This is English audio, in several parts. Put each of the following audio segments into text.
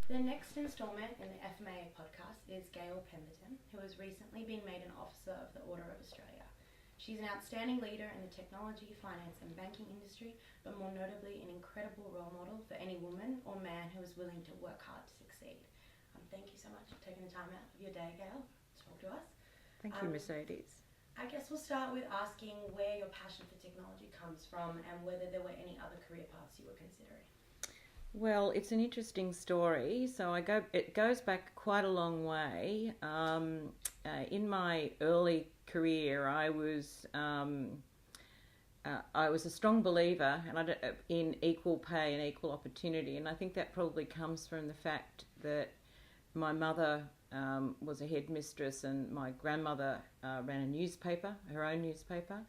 The next instalment in the FMAA podcast is Gail Pemberton, who has recently been made an Officer of the Order of Australia. She's an outstanding leader in the technology, finance and banking industry, but more notably an incredible role model for any woman or man who is willing to work hard to succeed. Thank you so much for taking the time out of your day, Gail, to talk to us. Thank you, Mercedes. I guess we'll start with asking where your passion for technology comes from and whether there were any other career paths you were considering. Well, it's an interesting story. So it goes back quite a long way. In my early career, I was a strong believer in equal pay and equal opportunity, and I think that probably comes from the fact that my mother was a headmistress and my grandmother ran a newspaper, her own newspaper.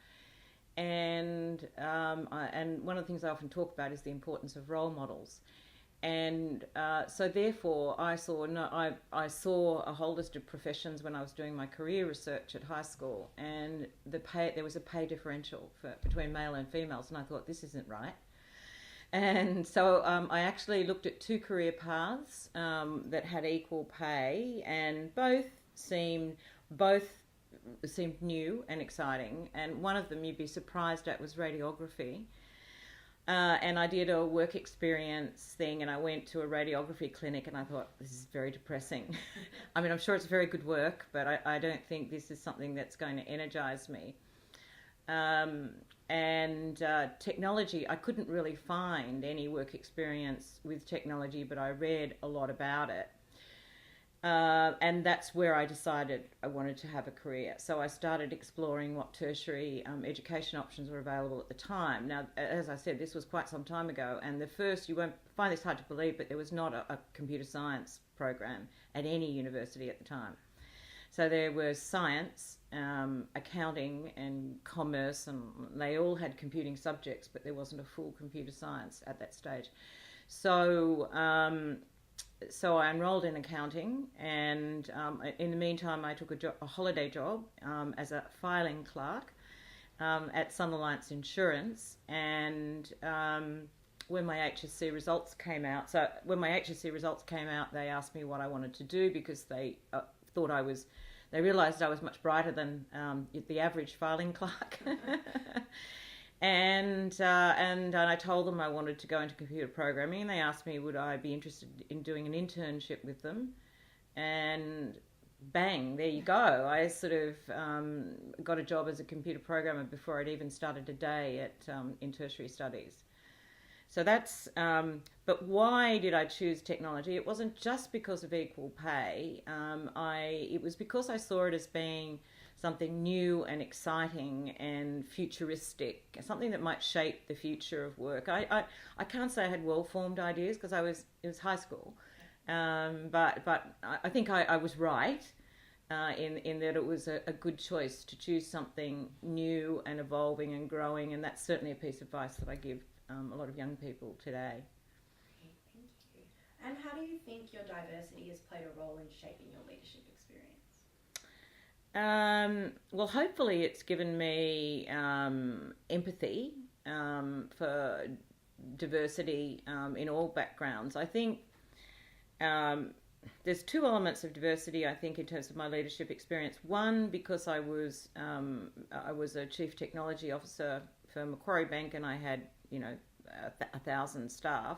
And one of the things I often talk about is the importance of role models. And so therefore I saw a whole list of professions when I was doing my career research at high school, and there was a pay differential between male and females, and I thought, this isn't right. And so I actually looked at two career paths that had equal pay, and both seemed new and exciting. And one of them you'd be surprised at was radiography. And I did a work experience thing, and I went to a radiography clinic, and I thought, this is very depressing. I mean, I'm sure it's very good work, but I don't think this is something that's going to energize me. Technology, I couldn't really find any work experience with technology, but I read a lot about it. And that's where I decided I wanted to have a career. So I started exploring what tertiary education options were available at the time. Now, as I said, this was quite some time ago, and you won't find this hard to believe, but there was not a computer science program at any university at the time. So there was science, accounting and commerce, and they all had computing subjects, but there wasn't a full computer science at that stage. So I enrolled in accounting, and in the meantime I took a holiday job as a filing clerk at Sun Alliance Insurance. And when my HSC results came out, they asked me what I wanted to do, because they they realised I was much brighter than the average filing clerk. And I told them I wanted to go into computer programming, and they asked me would I be interested in doing an internship with them, and bang, there you go. I sort of got a job as a computer programmer before I'd even started a day in tertiary studies. So that's, but why did I choose technology? It wasn't just because of equal pay. It was because I saw it as being something new and exciting and futuristic, something that might shape the future of work. I can't say I had well-formed ideas, because it was high school, but I think I was right in that it was a good choice to choose something new and evolving and growing, and that's certainly a piece of advice that I give a lot of young people today. Okay, thank you. And how do you think your diversity has played a role in shaping your leadership experience? Well, hopefully it's given me empathy for diversity in all backgrounds. I think there's two elements of diversity, I think, in terms of my leadership experience. One, because I was a chief technology officer for Macquarie Bank, and I had 1,000 staff.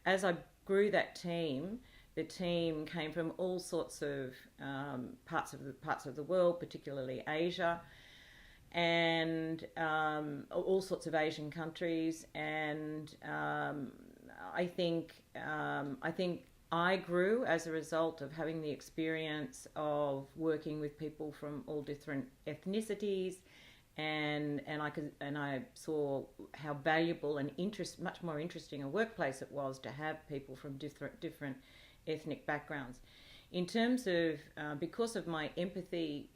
As I grew that team, the team came from all sorts of parts of the world, particularly Asia, and all sorts of Asian countries. And I think I grew as a result of having the experience of working with people from all different ethnicities, and I saw how valuable and much more interesting a workplace it was to have people from different ethnic backgrounds. In terms of because of my empathy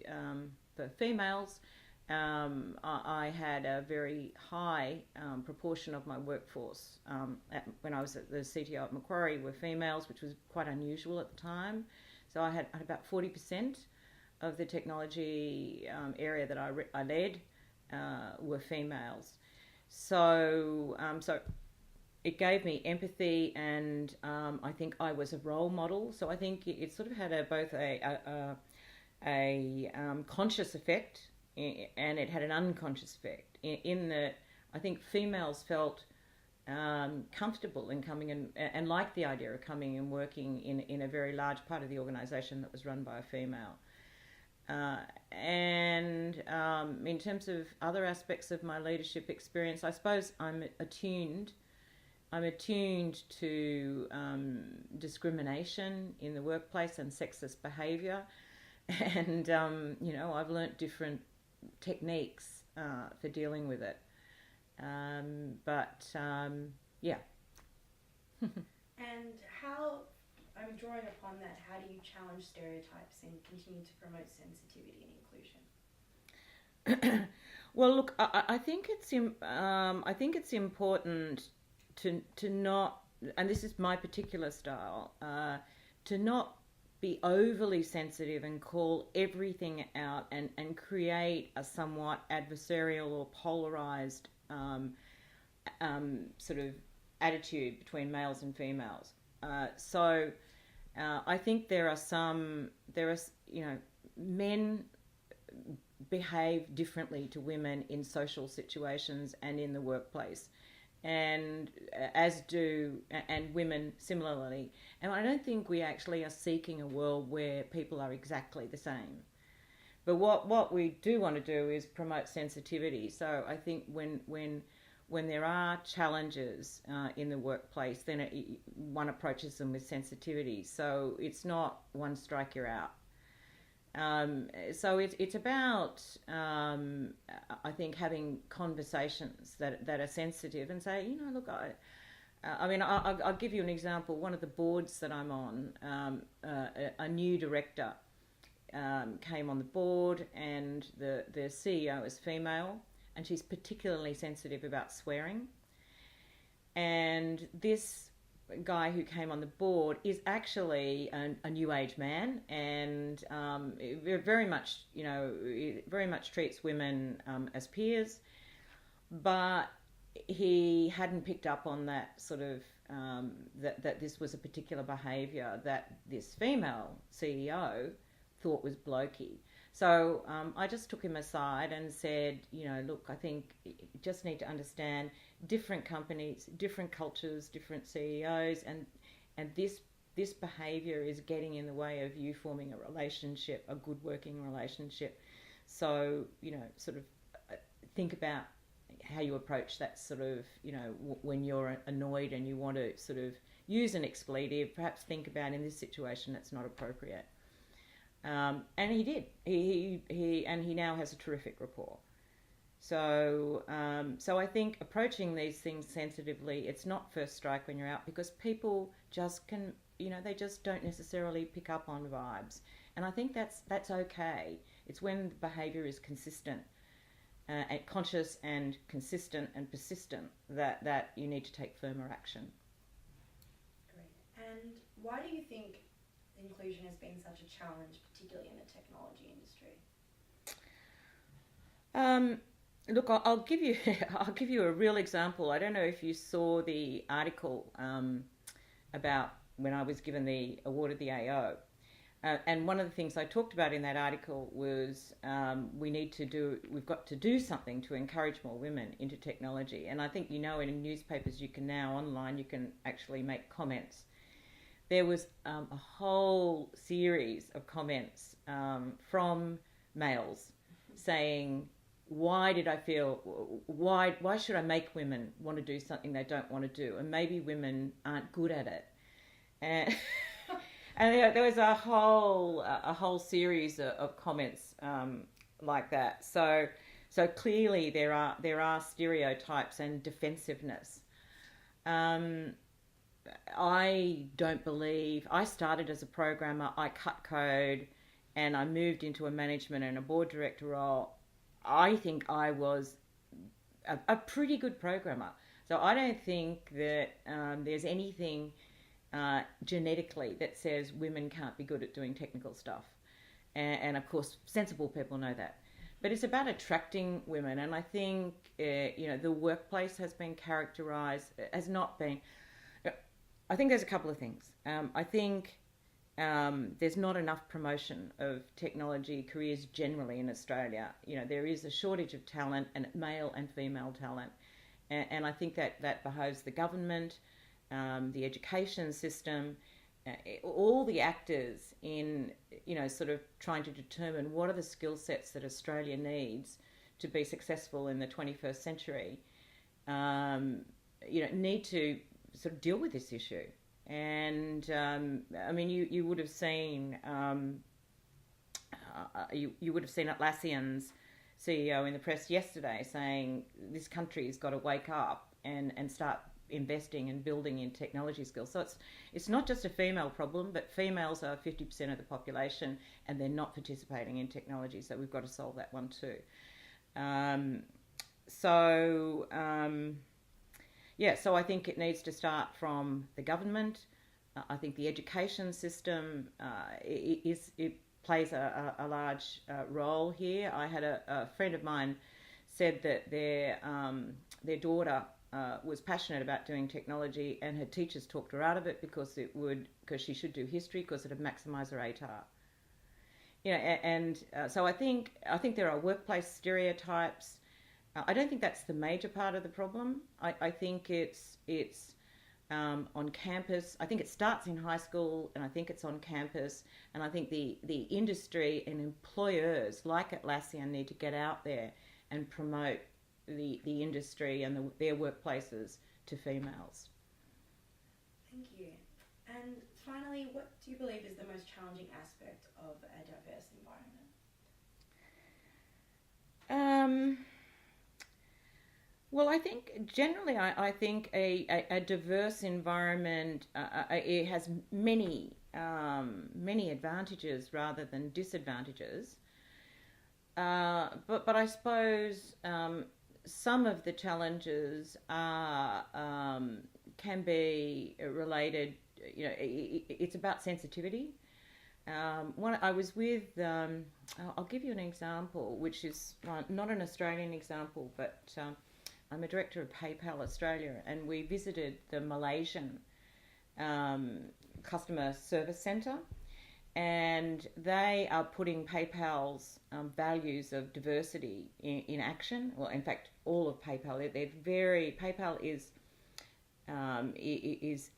for females, I had a very high proportion of my workforce when I was at the CTO at Macquarie were females, which was quite unusual at the time. So I had about 40% of the technology area that I led were females. So it gave me empathy, and I think I was a role model. So I think it sort of had both a conscious effect, and it had an unconscious effect in that I think females felt comfortable in coming and liked the idea of coming and working in a very large part of the organisation that was run by a female. And in terms of other aspects of my leadership experience, I suppose I'm attuned to discrimination in the workplace and sexist behaviour, and I've learnt different techniques for dealing with it. Yeah. And how, I'm drawing upon that, how do you challenge stereotypes and continue to promote sensitivity and inclusion? Well, look, I think it's important to not, and this is my particular style, to not be overly sensitive and call everything out and create a somewhat adversarial or polarized sort of attitude between males and females. I think men behave differently to women in social situations and in the workplace, and women similarly. And I don't think we actually are seeking a world where people are exactly the same. But what we do want to do is promote sensitivity. So I think when there are challenges in the workplace, then one approaches them with sensitivity. So it's not one strike, you're out. So it's about I think having conversations that are sensitive and say, look, I'll give you an example. One of the boards that I'm on, a new director came on the board, and the CEO is female, and she's particularly sensitive about swearing. And this guy who came on the board is actually a new age man, and very much treats women as peers, but he hadn't picked up on that sort of that this was a particular behaviour that this female CEO thought was blokey. So I just took him aside and said, look, I think you just need to understand different companies, different cultures, different CEOs, and this behaviour is getting in the way of you forming a relationship, a good working relationship. So, sort of think about how you approach that sort of, when you're annoyed and you want to sort of use an expletive, perhaps think about in this situation it's not appropriate. And he did. He now has a terrific rapport. So I think approaching these things sensitively, it's not first strike when you're out, because people just can, they just don't necessarily pick up on vibes. And I think that's okay. It's when the behaviour is consistent, and conscious and consistent and persistent that you need to take firmer action. Great. And why do you think inclusion has been such a challenge, particularly in the technology industry? Look, I'll give you a real example. I don't know if you saw the article about when I was given the award of the AO. And one of the things I talked about in that article was we've got to do something to encourage more women into technology. And I think, in newspapers you can now, online, you can actually make comments. There was a whole series of comments from males saying, why should I make women want to do something they don't want to do? And maybe women aren't good at it. And there was a whole series of comments like that. So clearly there are stereotypes and defensiveness. I don't believe, I started as a programmer, I cut code, and I moved into a management and a board director role. I think I was a pretty good programmer. So I don't think that there's anything genetically that says women can't be good at doing technical stuff. And of course, sensible people know that. but it's about attracting women. And I think, the workplace has been characterised as not being... I think there's a couple of things. I think there's not enough promotion of technology careers generally in Australia. There is a shortage of talent, and male and female talent. And I think that behoves the government, the education system, all the actors in, sort of trying to determine what are the skill sets that Australia needs to be successful in the 21st century, need to sort of deal with this issue. And you would have seen you would have seen Atlassian's CEO in the press yesterday saying this country's got to wake up and start investing and building in technology skills. So it's not just a female problem, but females are 50% of the population and they're not participating in technology. So we've got to solve that one too. So I think it needs to start from the government. I think the education system it plays a large role here. I had a friend of mine said that their daughter was passionate about doing technology, and her teachers talked her out of it because she should do history because it would maximise her ATAR. So I think there are workplace stereotypes. I don't think that's the major part of the problem. I think it's on campus. I think it starts in high school, and I think it's on campus. And I think the industry and employers like Atlassian need to get out there and promote the industry and their workplaces to females. Thank you. And finally, what do you believe is the most challenging aspect of a diverse environment? Well, I think generally, I think a diverse environment it has many advantages rather than disadvantages. But I suppose some of the challenges can be related. It's about sensitivity. I was with. I'll give you an example, which is not an Australian example, but. I'm a director of PayPal Australia, and we visited the Malaysian customer service centre, and they are putting PayPal's values of diversity in action. Well, in fact, all of PayPal. PayPal is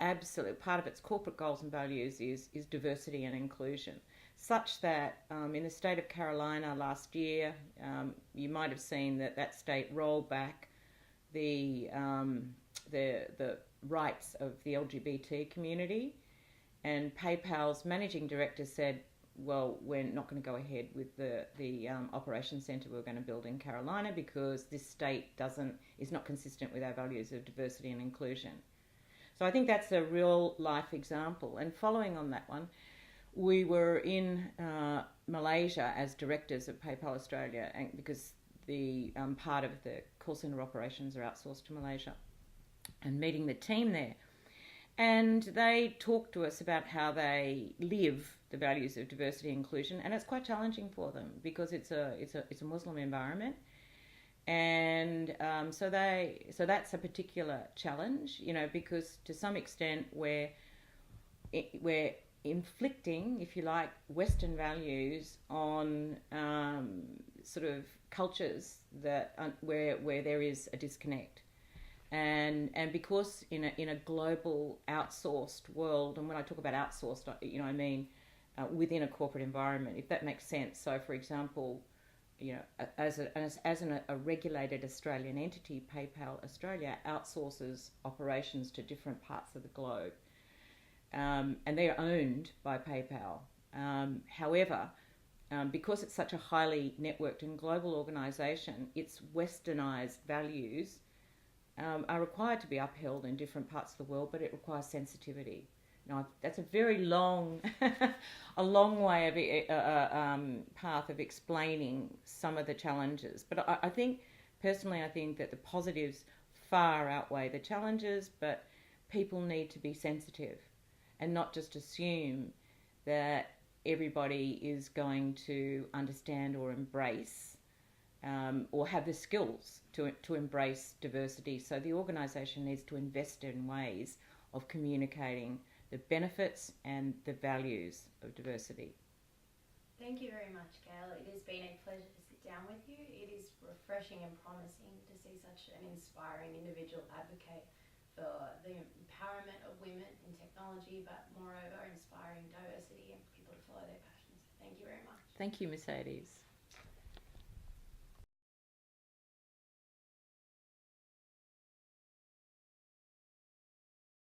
absolute part of its corporate goals and values is diversity and inclusion, such that in the state of Carolina last year, you might have seen that state rolled back the rights of the LGBT community, and PayPal's managing director said, well, we're not going to go ahead with the operations centre we're going to build in Carolina because this state is not consistent with our values of diversity and inclusion. So I think that's a real life example. And following on that one, we were in Malaysia as directors of PayPal Australia, and because the part of the call centre operations are outsourced to Malaysia, and meeting the team there. And they talked to us about how they live the values of diversity and inclusion, and it's quite challenging for them because it's a Muslim environment, and so that's a particular challenge, because to some extent we're inflicting, if you like, Western values on sort of cultures that where there is a disconnect, and because in a global outsourced world, and when I talk about outsourced, I mean within a corporate environment, if that makes sense. So, for example, as a regulated Australian entity, PayPal Australia outsources operations to different parts of the globe. And they are owned by PayPal. However, because it's such a highly networked and global organisation, its westernised values are required to be upheld in different parts of the world, but it requires sensitivity. Now, that's a very long, way of path of explaining some of the challenges. But I think that the positives far outweigh the challenges, but people need to be sensitive and not just assume that everybody is going to understand or embrace or have the skills to embrace diversity. So the organisation needs to invest in ways of communicating the benefits and the values of diversity. Thank you very much, Gail. It has been a pleasure to sit down with you. It is refreshing and promising to see such an inspiring individual advocate for the empowerment of women in technology, but moreover inspiring diversity and people to follow their passions. Thank you very much. Thank you, Mercedes.